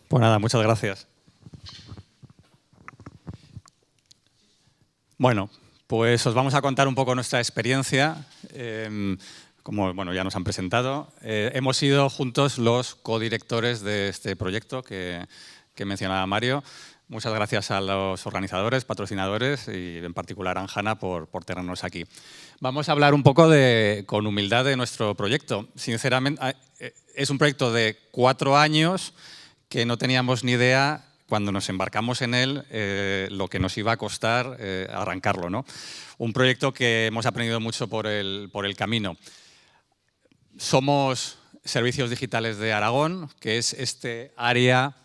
Pues nada, muchas gracias. Bueno, pues os vamos a contar un poco nuestra experiencia. Como bueno, ya nos han presentado, hemos sido juntos los codirectores de este proyecto que mencionaba Mario. Muchas gracias a los organizadores, patrocinadores y en particular a Anjana por tenernos aquí. Vamos a hablar un poco con humildad de nuestro proyecto. Sinceramente, es un proyecto de 4 años que no teníamos ni idea cuando nos embarcamos en él lo que nos iba a costar arrancarlo, ¿no? Un proyecto que hemos aprendido mucho por el camino. Somos Servicios Digitales de Aragón, que es este área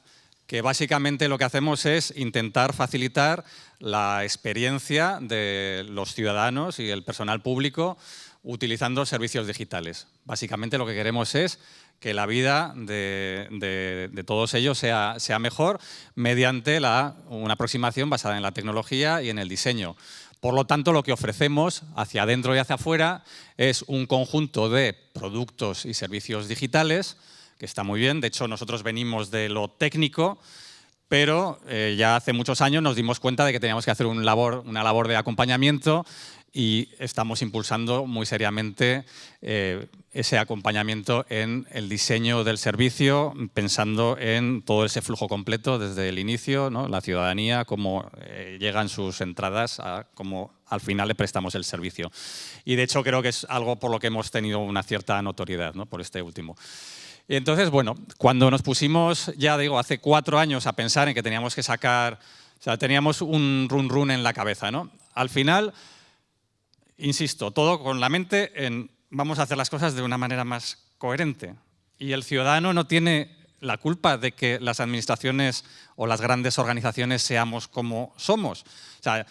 que básicamente lo que hacemos es intentar facilitar la experiencia de los ciudadanos y el personal público utilizando servicios digitales. Básicamente lo que queremos es que la vida de todos ellos sea mejor mediante una aproximación basada en la tecnología y en el diseño. Por lo tanto, lo que ofrecemos hacia adentro y hacia afuera es un conjunto de productos y servicios digitales, que está muy bien. De hecho, nosotros venimos de lo técnico, pero ya hace muchos años nos dimos cuenta de que teníamos que hacer una labor de acompañamiento y estamos impulsando muy seriamente ese acompañamiento en el diseño del servicio, pensando en todo ese flujo completo desde el inicio, ¿no? La ciudadanía, cómo llegan sus entradas, a cómo al final le prestamos el servicio. Y de hecho creo que es algo por lo que hemos tenido una cierta notoriedad, ¿no? Por este último. Y entonces, bueno, cuando nos pusimos, ya digo, hace 4 años a pensar en que teníamos que sacar, o sea, teníamos un run en la cabeza, ¿no? Al final, insisto, todo con la mente en vamos a hacer las cosas de una manera más coherente. Y el ciudadano no tiene la culpa de que las administraciones o las grandes organizaciones seamos como somos. O sea,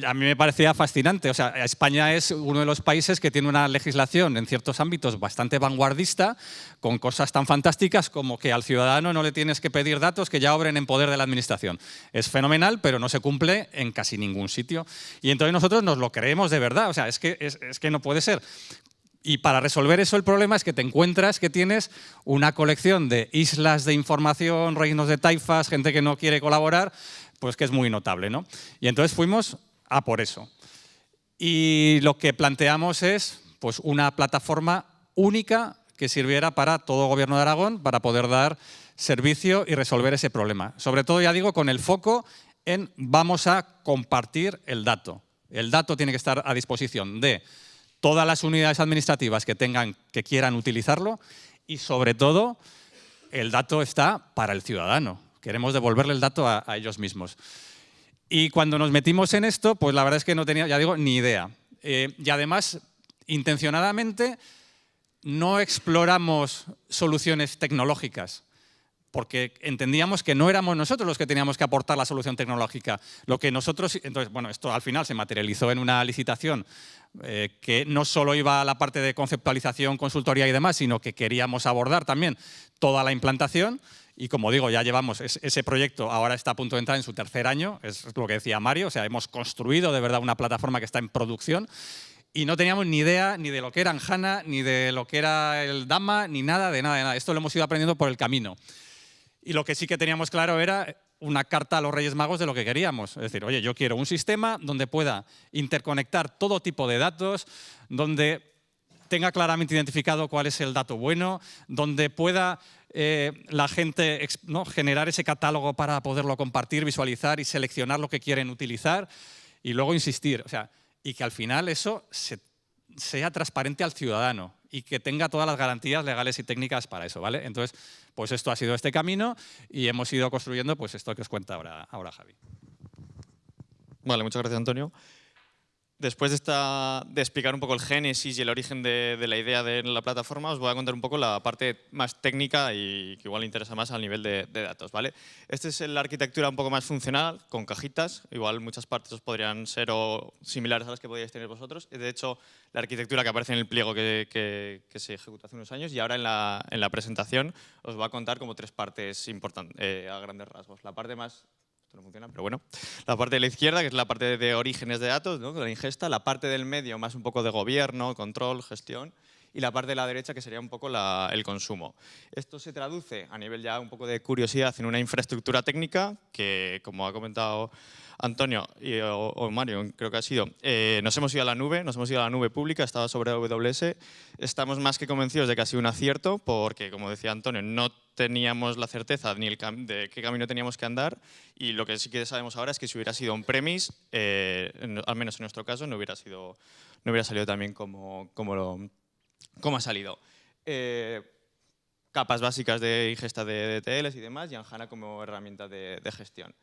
a mí me parecía fascinante. O sea, España es uno de los países que tiene una legislación en ciertos ámbitos bastante vanguardista, con cosas tan fantásticas como que al ciudadano no le tienes que pedir datos que ya obren en poder de la administración. Es fenomenal, pero no se cumple en casi ningún sitio. Y entonces nosotros nos lo creemos de verdad. O sea, es que no puede ser. Y para resolver eso el problema es que te encuentras que tienes una colección de islas de información, reinos de taifas, gente que no quiere colaborar, pues que es muy notable, ¿no? Y entonces fuimos a por eso. Y lo que planteamos es pues, una plataforma única que sirviera para todo Gobierno de Aragón para poder dar servicio y resolver ese problema. Sobre todo, ya digo, con el foco en vamos a compartir el dato. El dato tiene que estar a disposición de todas las unidades administrativas que quieran utilizarlo y, sobre todo, el dato está para el ciudadano. Queremos devolverle el dato a ellos mismos. Y cuando nos metimos en esto, pues la verdad es que no tenía, ya digo, ni idea. Y además, intencionadamente, no exploramos soluciones tecnológicas, porque entendíamos que no éramos nosotros los que teníamos que aportar la solución tecnológica. Lo que nosotros, entonces, bueno, esto al final se materializó en una licitación que no solo iba a la parte de conceptualización, consultoría y demás, sino que queríamos abordar también toda la implantación. Y como digo, ya llevamos ese proyecto, ahora está a punto de entrar en su 3er año, es lo que decía Mario, o sea, hemos construido de verdad una plataforma que está en producción y no teníamos ni idea ni de lo que era Anjana, ni de lo que era el Dama, ni nada de nada. Esto lo hemos ido aprendiendo por el camino. Y lo que sí que teníamos claro era una carta a los Reyes Magos de lo que queríamos. Es decir, oye, yo quiero un sistema donde pueda interconectar todo tipo de datos, donde tenga claramente identificado cuál es el dato bueno, donde pueda la gente generar ese catálogo para poderlo compartir, visualizar y seleccionar lo que quieren utilizar y luego insistir. O sea, y que al final eso sea transparente al ciudadano y que tenga todas las garantías legales y técnicas para eso, ¿vale? Entonces, pues esto ha sido este camino y hemos ido construyendo pues esto que os cuenta ahora Javi. Vale, muchas gracias, Antonio. Después de explicar un poco el génesis y el origen de la idea de la plataforma, os voy a contar un poco la parte más técnica y que igual interesa más al nivel de datos, ¿vale? Esta es la arquitectura un poco más funcional, con cajitas. Igual muchas partes os podrían ser similares a las que podríais tener vosotros. De hecho, la arquitectura que aparece en el pliego que se ejecutó hace unos años y ahora en la presentación os voy a contar como 3 partes importantes a grandes rasgos. La parte más... Esto no funciona, pero bueno. La parte de la izquierda, que es la parte de orígenes de datos, ¿no? La ingesta. La parte del medio, más un poco de gobierno, control, gestión. y la parte de la derecha que sería un poco el consumo. Esto se traduce a nivel ya un poco de curiosidad en una infraestructura técnica que, como ha comentado Antonio o Mario, creo que ha sido, nos hemos ido a la nube pública, estaba sobre AWS. Estamos más que convencidos de que ha sido un acierto porque, como decía Antonio, no teníamos la certeza ni de qué camino teníamos que andar, y lo que sí que sabemos ahora es que si hubiera sido on-premise, al menos en nuestro caso, no hubiera salido también como ha salido. Capas básicas de ingesta de ETLs y demás, y Anjana como herramienta de gestión.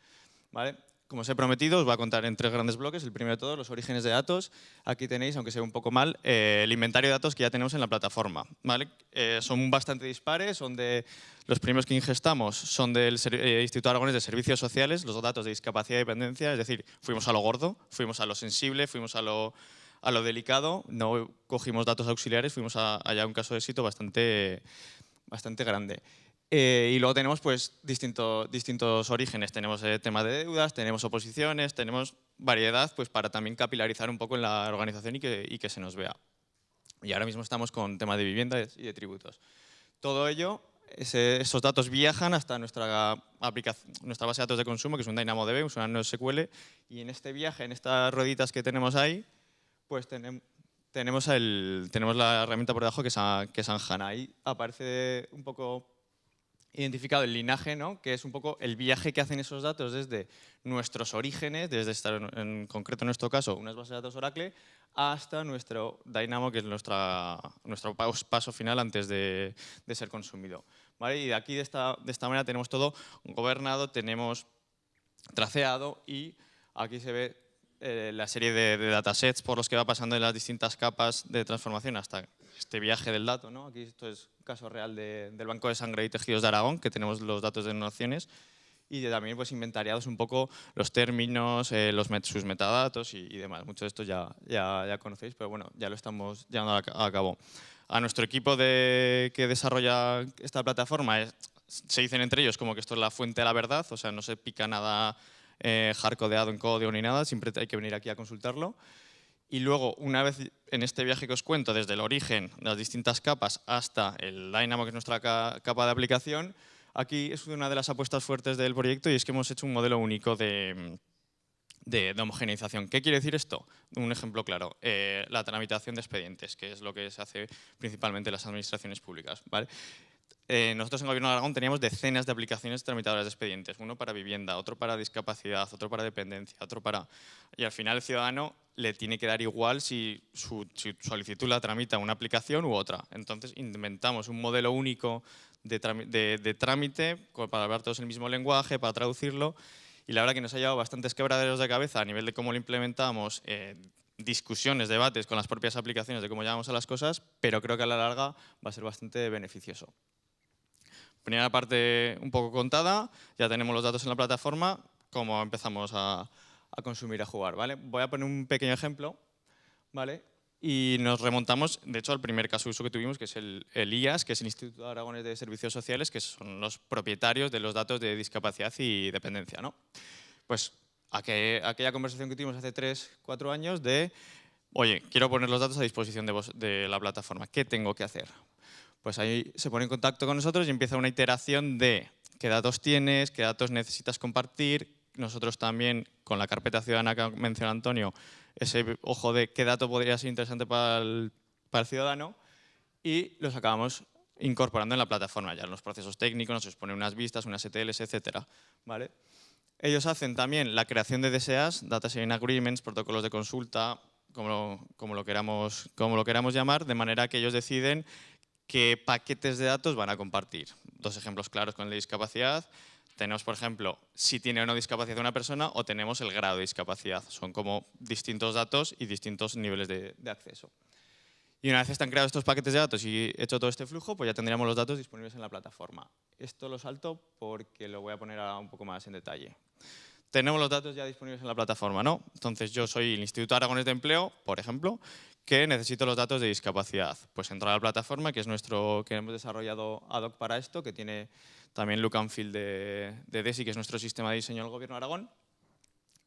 ¿Vale? Como os he prometido, os voy a contar en 3 grandes bloques. El primero de todos, los orígenes de datos. Aquí tenéis, aunque se ve un poco mal, el inventario de datos que ya tenemos en la plataforma. ¿Vale? Son bastante dispares, los primeros que ingestamos son del Instituto Aragonés de Servicios Sociales, los datos de discapacidad y dependencia, es decir, fuimos a lo gordo, fuimos a lo sensible, fuimos a lo delicado, no cogimos datos auxiliares, fuimos allá a un caso de éxito bastante grande. Y luego tenemos pues, distintos orígenes. Tenemos tema de deudas, tenemos oposiciones, tenemos variedad pues, para también capilarizar un poco en la organización y que se nos vea. Y ahora mismo estamos con tema de vivienda y de tributos. Todo ello, esos datos viajan hasta nuestra base de datos de consumo, que es un DynamoDB, es una NoSQL, y en este viaje, en estas rueditas que tenemos ahí, pues tenemos la herramienta por debajo que es Anjana. Ahí aparece un poco identificado el linaje, ¿no? Que es un poco el viaje que hacen esos datos desde nuestros orígenes, desde estar en concreto en nuestro caso unas bases de datos Oracle, hasta nuestro Dynamo, que es nuestro paso final antes de ser consumido. ¿Vale? Y de aquí, de esta manera, tenemos todo gobernado, tenemos traceado, y aquí se ve la serie de datasets por los que va pasando en las distintas capas de transformación hasta este viaje del dato, ¿no? Aquí esto es un caso real del Banco de Sangre y Tejidos de Aragón, que tenemos los datos de donaciones, y también pues, inventariados un poco los términos, sus metadatos y demás. Mucho de esto ya conocéis, pero bueno, ya lo estamos llevando a cabo. A nuestro equipo que desarrolla esta plataforma se dicen entre ellos como que esto es la fuente de la verdad, o sea, no se pica nada hardcodeado en código ni nada, siempre hay que venir aquí a consultarlo. Y luego, una vez en este viaje que os cuento, desde el origen de las distintas capas hasta el Dynamo, que es nuestra capa de aplicación, aquí es una de las apuestas fuertes del proyecto, y es que hemos hecho un modelo único de homogeneización. ¿Qué quiere decir esto? Un ejemplo claro, la tramitación de expedientes, que es lo que se hace principalmente en las administraciones públicas. ¿Vale? Nosotros en Gobierno de Aragón teníamos decenas de aplicaciones tramitadoras de expedientes, uno para vivienda, otro para discapacidad, otro para dependencia, otro para... Y al final el ciudadano le tiene que dar igual si su solicitud la tramita una aplicación u otra. Entonces inventamos un modelo único de trámite para hablar todos el mismo lenguaje, para traducirlo, y la verdad que nos ha llevado bastantes quebraderos de cabeza a nivel de cómo lo implementamos, discusiones, debates con las propias aplicaciones de cómo llamamos a las cosas, pero creo que a la larga va a ser bastante beneficioso. Primera parte un poco contada, ya tenemos los datos en la plataforma, cómo empezamos a consumir, a jugar. ¿Vale? Voy a poner un pequeño ejemplo, ¿vale? Y nos remontamos, de hecho, al primer caso de uso que tuvimos, que es el IAS, que es el Instituto Aragonés de Servicios Sociales, que son los propietarios de los datos de discapacidad y dependencia, ¿no? Pues aquella conversación que tuvimos hace 3-4 años de, oye, quiero poner los datos a disposición de la plataforma, ¿qué tengo que hacer? Pues ahí se pone en contacto con nosotros y empieza una iteración de qué datos tienes, qué datos necesitas compartir. Nosotros también, con la carpeta ciudadana que menciona Antonio, ese ojo de qué dato podría ser interesante para el ciudadano, y los acabamos incorporando en la plataforma. Ya en los procesos técnicos nos ponen unas vistas, unas ETLs, etc. ¿Vale? Ellos hacen también la creación de DSAs, Data Sharing Agreements, protocolos de consulta, como lo queramos llamar, de manera que ellos deciden qué paquetes de datos van a compartir. Dos ejemplos claros con el de discapacidad. Tenemos, por ejemplo, si tiene o no discapacidad una persona, o tenemos el grado de discapacidad. Son como distintos datos y distintos niveles de acceso. Y una vez están creados estos paquetes de datos y hecho todo este flujo, pues ya tendríamos los datos disponibles en la plataforma. Esto lo salto porque lo voy a poner un poco más en detalle. Tenemos los datos ya disponibles en la plataforma, ¿no? Entonces yo soy el Instituto Aragonés de Empleo, por ejemplo, que necesito los datos de discapacidad. Pues entro a la plataforma, que es que hemos desarrollado ad hoc para esto, que tiene también look and feel de DESI, que es nuestro sistema de diseño del Gobierno de Aragón.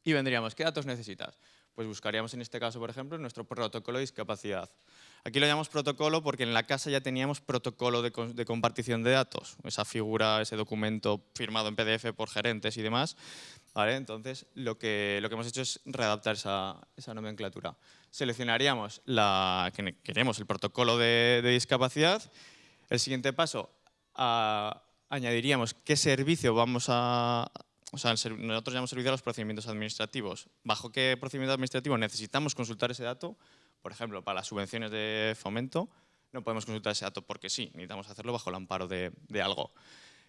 Y vendríamos, ¿qué datos necesitas? Pues buscaríamos en este caso, por ejemplo, nuestro protocolo de discapacidad. Aquí lo llamamos protocolo porque en la casa ya teníamos protocolo de compartición de datos, esa figura, ese documento firmado en PDF por gerentes y demás. ¿Vale? Entonces, lo que hemos hecho es readaptar esa nomenclatura. Seleccionaríamos que queremos el protocolo de discapacidad. El siguiente paso, añadiríamos qué servicio vamos a... O sea, nosotros llamamos servicio a los procedimientos administrativos. ¿Bajo qué procedimiento administrativo necesitamos consultar ese dato? Por ejemplo, para las subvenciones de fomento no podemos consultar ese dato porque sí, necesitamos hacerlo bajo el amparo de algo.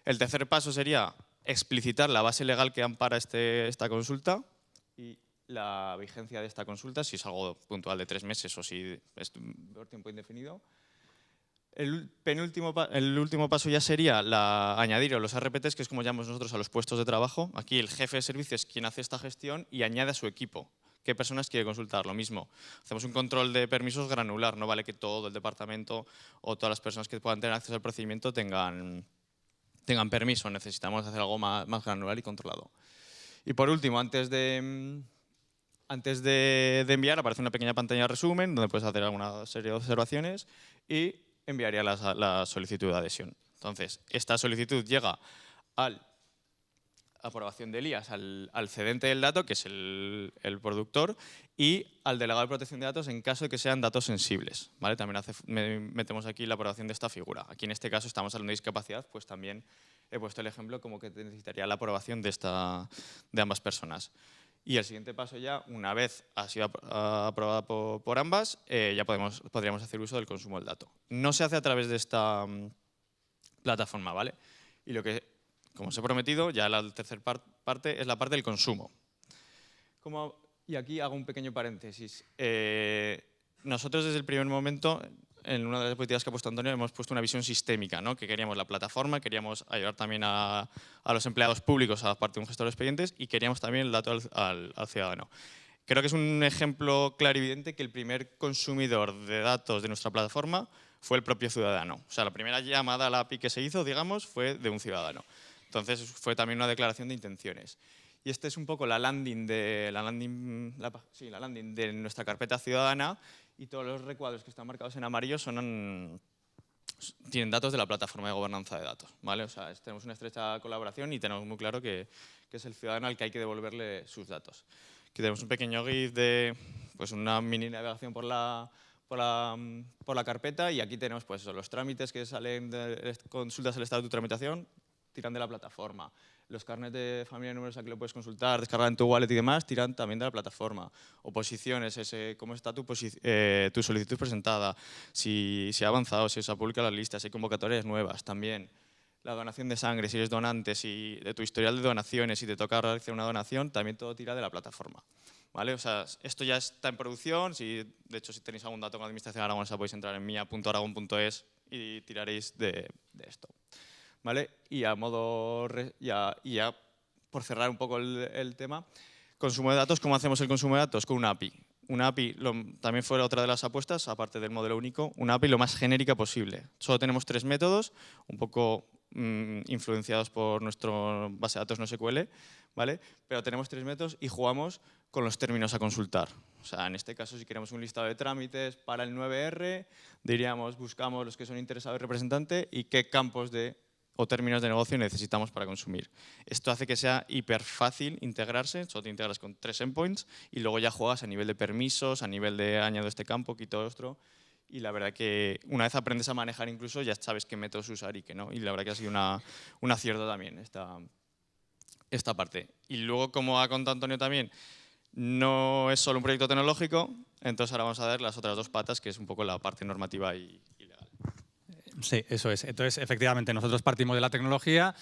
El tercer paso sería explicitar la base legal que ampara esta consulta y la vigencia de esta consulta, si es algo puntual de 3 meses o si es por tiempo indefinido. El último paso ya sería añadir los RPTs, que es como llamamos nosotros a los puestos de trabajo. Aquí el jefe de servicio es quien hace esta gestión y añade a su equipo. ¿Qué personas quiere consultar? Lo mismo. Hacemos un control de permisos granular. No vale que todo el departamento o todas las personas que puedan tener acceso al procedimiento tengan permiso. Necesitamos hacer algo más granular y controlado. Y por último, antes de enviar, aparece una pequeña pantalla de resumen donde puedes hacer alguna serie de observaciones y enviaría la solicitud de adhesión. Entonces, esta solicitud llega a la aprobación del IAS, al cedente del dato, que es el productor, y al delegado de protección de datos en caso de que sean datos sensibles. ¿Vale? También metemos aquí la aprobación de esta figura. Aquí en este caso estamos hablando de discapacidad, pues también he puesto el ejemplo como que necesitaría la aprobación de ambas personas. Y el siguiente paso ya, una vez ha sido aprobada por ambas, ya podríamos hacer uso del consumo del dato. No se hace a través de esta plataforma, ¿vale? Y como os he prometido, ya la tercera parte es la parte del consumo. Y aquí hago un pequeño paréntesis. Nosotros desde el primer momento, en una de las políticas que ha puesto Antonio, hemos puesto una visión sistémica, ¿no? Que queríamos la plataforma, queríamos ayudar también a los empleados públicos, a la parte de un gestor de expedientes, y queríamos también el dato al ciudadano. Creo que es un ejemplo clarividente que el primer consumidor de datos de nuestra plataforma fue el propio ciudadano. O sea, la primera llamada a la API que se hizo, digamos, fue de un ciudadano. Entonces, fue también una declaración de intenciones. Y este es un poco la landing de nuestra carpeta ciudadana, y todos los recuadros que están marcados en amarillo tienen datos de la plataforma de gobernanza de datos, ¿vale? O sea, tenemos una estrecha colaboración y tenemos muy claro que es el ciudadano al que hay que devolverle sus datos. Aquí tenemos un pequeño GIF de una mini navegación por la carpeta, y aquí tenemos pues, los trámites que salen de consultas el estado de tu tramitación, tiran de la plataforma. Los carnets de familia y números aquí lo puedes consultar, descargar en tu wallet y demás, tiran también de la plataforma. Oposiciones, cómo está tu solicitud presentada, si ha avanzado, si se ha publicado las listas, si hay convocatorias nuevas también. La donación de sangre, si eres donante, si de tu historial de donaciones, si te toca realizar una donación, también todo tira de la plataforma. ¿Vale? O sea, esto ya está en producción. De hecho, si tenéis algún dato con la Administración aragonesa, podéis entrar en mia.aragon.es y tiraréis de esto. ¿Vale? Y ya por cerrar un poco el tema, consumo de datos. ¿Cómo hacemos el consumo de datos? Con una API. Una API también fue otra de las apuestas, aparte del modelo único, una API lo más genérica posible. Solo tenemos 3 métodos, un poco influenciados por nuestro base de datos NoSQL, ¿vale? Pero tenemos 3 métodos y jugamos con los términos a consultar. O sea, en este caso, si queremos un listado de trámites para el 9R, diríamos, buscamos los que son interesado y representante y qué campos o términos de negocio necesitamos para consumir. Esto hace que sea hiper fácil integrarse, solo te integras con 3 endpoints y luego ya juegas a nivel de permisos, a nivel de añado este campo, quito otro. Y la verdad que una vez aprendes a manejar incluso ya sabes qué métodos usar y qué no. Y la verdad que ha sido un acierto también esta parte. Y luego, como ha contado Antonio también, no es solo un proyecto tecnológico, entonces ahora vamos a ver las otras 2 patas, que es un poco la parte normativa y legal. Sí, eso es. Entonces, efectivamente, nosotros partimos de la tecnología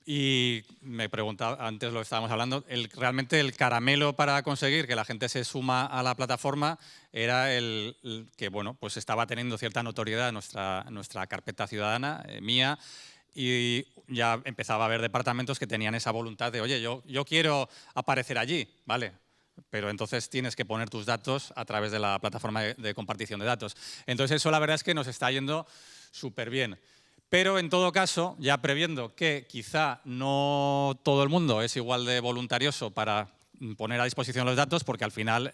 y me preguntaba, antes lo estábamos hablando, realmente el caramelo para conseguir que la gente se suma a la plataforma era el que bueno, pues estaba teniendo cierta notoriedad nuestra carpeta ciudadana, mía, y ya empezaba a haber departamentos que tenían esa voluntad de, oye, yo quiero aparecer allí, ¿vale? Pero entonces tienes que poner tus datos a través de la plataforma de compartición de datos. Entonces eso la verdad es que nos está yendo súper bien. Pero en todo caso, ya previendo que quizá no todo el mundo es igual de voluntarioso para poner a disposición los datos, porque al final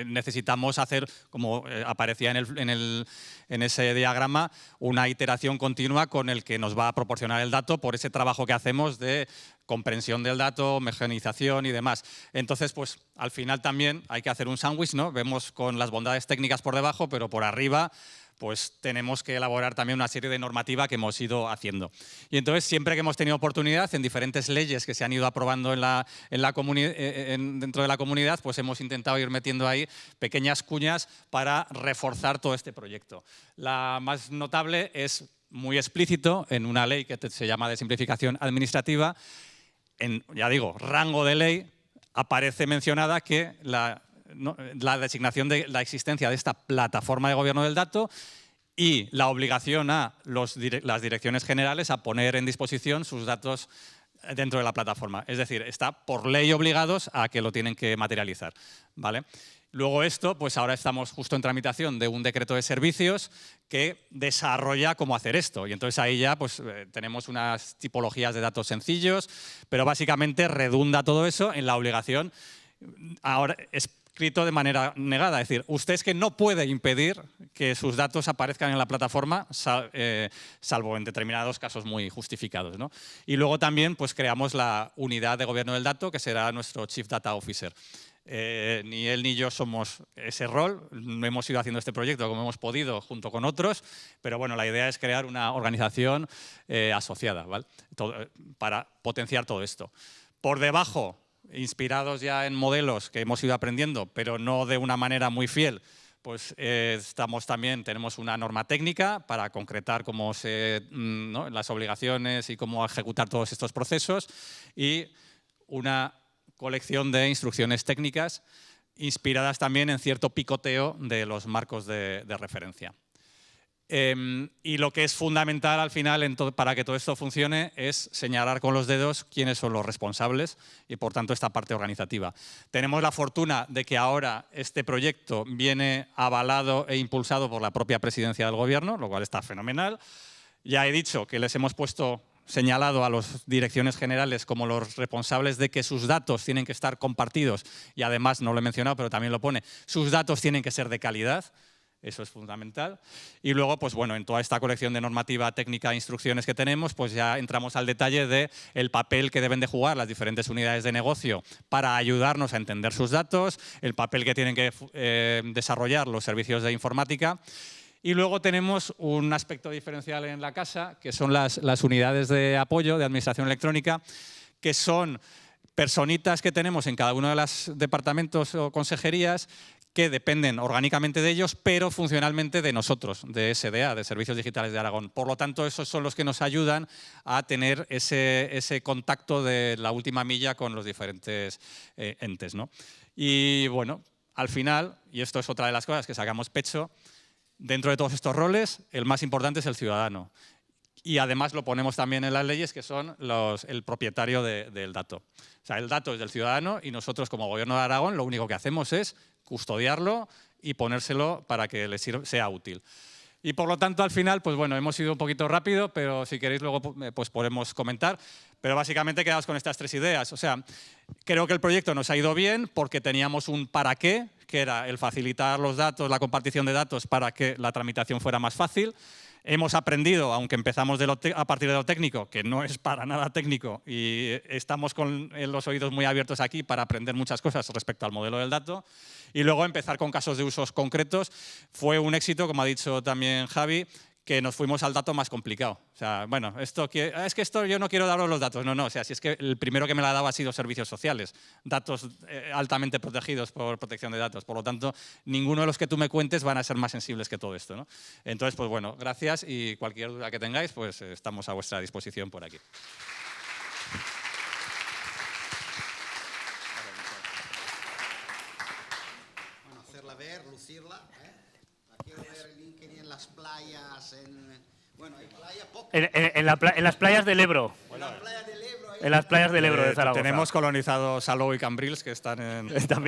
necesitamos hacer, como aparecía en ese diagrama, una iteración continua con el que nos va a proporcionar el dato por ese trabajo que hacemos de comprensión del dato, homogeneización y demás. Entonces, pues al final también hay que hacer un sándwich, ¿no? Vemos con las bondades técnicas por debajo, pero por arriba pues tenemos que elaborar también una serie de normativa que hemos ido haciendo. Y entonces, siempre que hemos tenido oportunidad, en diferentes leyes que se han ido aprobando dentro de la comunidad, pues hemos intentado ir metiendo ahí pequeñas cuñas para reforzar todo este proyecto. La más notable es muy explícito en una ley que se llama de simplificación administrativa, en, ya digo, rango de ley, aparece mencionada que la designación de la existencia de esta plataforma de gobierno del dato y la obligación a las direcciones generales a poner en disposición sus datos dentro de la plataforma. Es decir, está por ley obligados a que lo tienen que materializar, ¿vale? Luego esto, pues ahora estamos justo en tramitación de un decreto de servicios que desarrolla cómo hacer esto. Y entonces ahí ya pues, tenemos unas tipologías de datos sencillos, pero básicamente redunda todo eso en la obligación. Ahora, escrito de manera negada, es decir, usted es que no puede impedir que sus datos aparezcan en la plataforma, salvo en determinados casos muy justificados, ¿no? Y luego también pues, creamos la unidad de gobierno del dato, que será nuestro Chief Data Officer. Ni él ni yo somos ese rol, hemos ido haciendo este proyecto como hemos podido junto con otros, pero bueno, la idea es crear una organización asociada, ¿vale? Para potenciar todo esto. Por debajo, inspirados ya en modelos que hemos ido aprendiendo, pero no de una manera muy fiel, pues tenemos una norma técnica para concretar cómo ¿no? las obligaciones y cómo ejecutar todos estos procesos, y una colección de instrucciones técnicas inspiradas también en cierto picoteo de los marcos de referencia. Y lo que es fundamental al final para que todo esto funcione es señalar con los dedos quiénes son los responsables y, por tanto, esta parte organizativa. Tenemos la fortuna de que ahora este proyecto viene avalado e impulsado por la propia presidencia del Gobierno, lo cual está fenomenal. Ya he dicho que les hemos señalado a las direcciones generales como los responsables de que sus datos tienen que estar compartidos y, además, no lo he mencionado, pero también lo pone, sus datos tienen que ser de calidad. Eso es fundamental. Y luego, pues bueno, en toda esta colección de normativa técnica e instrucciones que tenemos, pues ya entramos al detalle del papel que deben de jugar las diferentes unidades de negocio para ayudarnos a entender sus datos, el papel que tienen que desarrollar los servicios de informática. Y luego tenemos un aspecto diferencial en la casa, que son las unidades de apoyo de administración electrónica, que son personitas que tenemos en cada uno de los departamentos o consejerías que dependen orgánicamente de ellos, pero funcionalmente de nosotros, de SDA, de Servicios Digitales de Aragón. Por lo tanto, esos son los que nos ayudan a tener ese contacto de la última milla con los diferentes entes, ¿no? Y bueno, al final, y esto es otra de las cosas que sacamos pecho, dentro de todos estos roles, el más importante es el ciudadano. Y además lo ponemos también en las leyes, que son el propietario del dato. O sea, el dato es del ciudadano y nosotros, como Gobierno de Aragón, lo único que hacemos es custodiarlo y ponérselo para que le sea útil. Y por lo tanto, al final, pues bueno, hemos ido un poquito rápido, pero si queréis luego pues podemos comentar. Pero básicamente quedaos con estas tres ideas. O sea, creo que el proyecto nos ha ido bien porque teníamos un para qué, que era el facilitar los datos, la compartición de datos para que la tramitación fuera más fácil. Hemos aprendido, aunque empezamos a partir de lo técnico, que no es para nada técnico, y estamos con los oídos muy abiertos aquí para aprender muchas cosas respecto al modelo del dato. Y luego empezar con casos de usos concretos. Fue un éxito, como ha dicho también Javi, que nos fuimos al dato más complicado. O sea, bueno, es que esto yo no quiero daros los datos. No, no, o sea, si es que el primero que me la ha dado ha sido servicios sociales, datos altamente protegidos por protección de datos. Por lo tanto, ninguno de los que tú me cuentes van a ser más sensibles que todo esto, ¿no? Entonces, pues bueno, gracias, y cualquier duda que tengáis, pues estamos a vuestra disposición por aquí. Bueno, hacerla ver, lucirla, ¿eh? La quiero ver en LinkedIn, en las playas, bueno, hay playa poco. En las playas del Ebro. En las playas del Ebro. En las playas del Ebro de Zaragoza. Tenemos colonizados Salou y Cambrils, que están en... También.